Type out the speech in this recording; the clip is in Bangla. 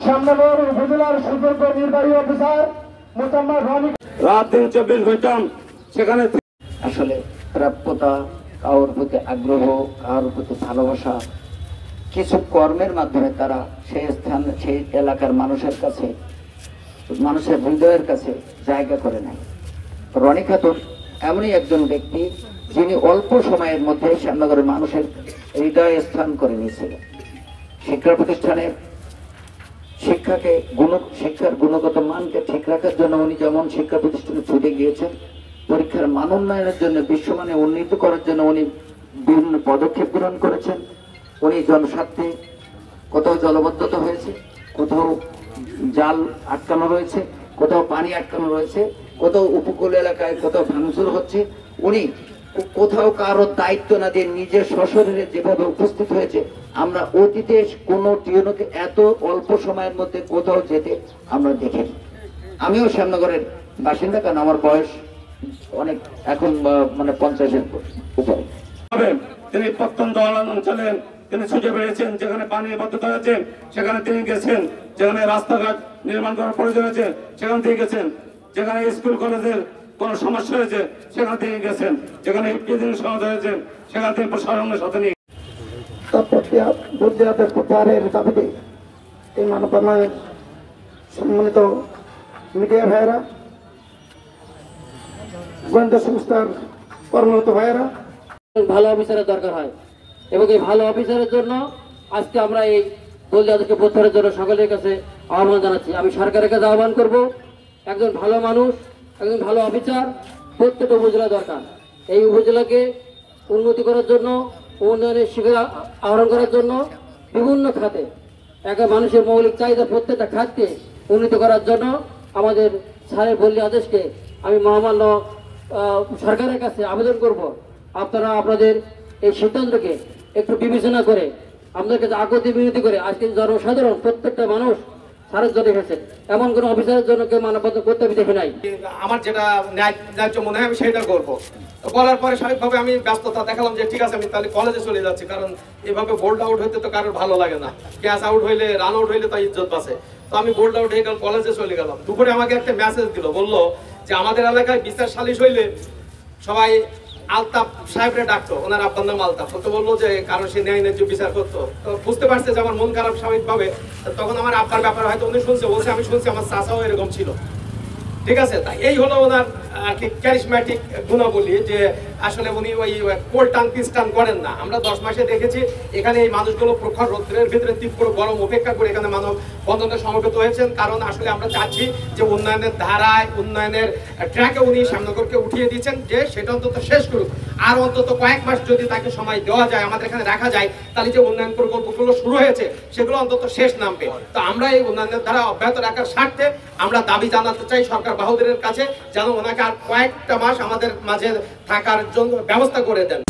শ্যামনগর উপজেলার সুযোগ্য নির্বাহী অফিসার মোসাম্মদ রনি রাত 24 ঘন্টা সেখানে আসলে প্রাপ্যতা, কারোর প্রতি আগ্রহ, কারোর প্রতি ভালোবাসা, কিছু কর্মের মাধ্যমে তারা সেই স্থান, সেই এলাকার মানুষের কাছে, মানুষের হৃদয়ের কাছে জায়গা করে নেয়। রনি খাতুন এমনই একজন ব্যক্তি যিনি অল্প সময়ের মধ্যে শ্যামনগরের মানুষের হৃদয়ে স্থান করে নিয়েছিলেন। শিক্ষা প্রতিষ্ঠানের শিক্ষার গুণগত মানকে ঠিক রাখার জন্য উনি যেমন শিক্ষা প্রতিষ্ঠানে ছুটে গিয়েছেন, পরীক্ষার মান উন্নয়নের জন্য, বিশ্বমানে উন্নীত করার জন্য উনি বিভিন্ন পদক্ষেপ গ্রহণ করেছেন। উনি জনস্বার্থে কোথাও জলবদ্ধতা হয়েছে, কোথাও জাল আটকানো রয়েছে, কোথাও পানি আটকানো রয়েছে, কোথাও উপকূল এলাকায় কোথাও ভাঙচুর হচ্ছে, উনি কোথাও কারোর দায়িত্ব না দিয়ে নিজের সশরীরে যেভাবে উপস্থিত হয়েছে, আমরা অতীতে কোনো টিউনকে এত অল্প সময়ের মধ্যে কোথাও যেতে আমরা দেখিনি। আমিও শ্যামনগরের বাসিন্দা, কারণ আমার বয়স অনেক এখন মানে 50-এর উপরে। তিনি প্রত্যন্ত অঞ্চলে তিনি ছুটে বেড়েছেন, যেখানে পানি বদ্ধতা হয়েছে সেখানে তিনি গেছেন, যেখানে রাস্তাঘাট নির্মাণ করার প্রয়োজন আছে সেখানে তিনি গেছেন, যেখানে স্কুল কলেজের কোনো সমস্যা হয়েছে সেখানে তিনি গেছেন, যেখানে সমস্যা হয়েছে সেখানে তিনি প্রশাসনের সাথে নিয়ে প্রত্যাহারের দাবিতে এই মানববন্ধনের সম্মানিত মিডিয়া ভাইয়েরা, গোয়েন্দা সংস্থার কর্মরত ভাইয়েরা, ভালো অফিসারের দরকার হয় এবং এই ভালো অফিসারের জন্য আজকে আমরা এই দলজাতিকে প্রত্যাহারের জন্য সকলের কাছে আহ্বান জানাচ্ছি। আমি সরকারের কাছে আহ্বান করব, একজন ভালো মানুষ, একজন ভালো অফিসার প্রত্যেকটা উপজেলা দরকার। এই উপজেলাকে উন্নতি করার জন্য, উন্নয়নের শিক্ষা আহরণ করার জন্য বিভিন্ন খাতে একটা মানুষের মৌলিক চাহিদা প্রত্যেকটা খাতকে উন্নীত করার জন্য আমাদের স্যারের বললি আদেশকে আমি মহামান্য সরকারের কাছে আবেদন করব, আপনারা আপনাদের এই সিদ্ধান্তকে একটু বিবেচনা করে আমাদের কাছে আগতি বিনতি করে আজকে জনসাধারণ প্রত্যেকটা মানুষ সারের জন্য এসেছে, এমন কোনো অফিসারের জন্য কেউ মানববন্ধন করতে আমি দেখি নাই। আমার যেটা ন্যায্য মনে হয় আমি সেটা করবো। বলার পরে স্বাভাবিকভাবে আমি ব্যস্ততা দেখালাম যে ঠিক আছে আমি তাহলে কলেজে চলে যাচ্ছি, কারণ এভাবে বোল্ড আউট হইতে তো কারোর ভালো লাগে না, ক্যাচ আউট হইলে রান আউট হইলে তো ইজ্জত বাঁচে। তো আমি বোল্ড আউট হয়ে গেলাম, কলেজে চলে গেলাম। দুপুরে আমাকে একটা মেসেজ দিল, বললো যে আমাদের এলাকায় বিচার সালিশ হইলে সবাই আলতাফ সাহেবরে ডাকতো, ওনার আব্বার নাম আলতাফ, তো বললো যে কারণ সে ন্যায় ন্যায্য বিচার করতো। তো বুঝতে পারছে যে আমার মন খারাপ স্বাভাবিকভাবে। তখন আমার আব্বার ব্যাপারে হয়তো উনি শুনছে, বলছে আমি শুনছি আমার চাচাও এরকম ছিল। ঠিক আছে, তাই এই হলো ওনার আর কি ক্যারিসম্যাটিক গুণাবলী, যে আসলে উনি ওই কোল্ড টান পিস্টান করেন না। আমরা 10 মাসে দেখেছি এখানে এই মানুষগুলো প্রখর রৌদ্রের ভিতরে তীব্র গরম উপেক্ষা করে এখানে মানব বন্ধনে সমবেত হয়েছেন, কারণ আসলে আমরা চাচ্ছি যে উন্নয়নের ধারায়, উন্নয়নের ট্র্যাকে উনি শ্যামনগরকে উঠিয়ে দিয়েছেন, যে সেটা অন্তত শেষ করুক। আর অন্তত কয়েক মাস যদি তাকে সময় দেওয়া যায়, আমাদের এখানে রাখা যায়, তাহলে যে উন্নয়ন প্রকল্পগুলো শুরু হয়েছে সেগুলো অন্তত শেষ নামবে। তো আমরা এই উন্নয়নের ধারা অব্যাহত রাখার স্বার্থে আমরা দাবি জানাতে চাই সরকার বাহাদুরের কাছে, যেন ওনাকে আর কয়েকটা মাস আমাদের মাঝে থাকার জন্য ব্যবস্থা করে দেন।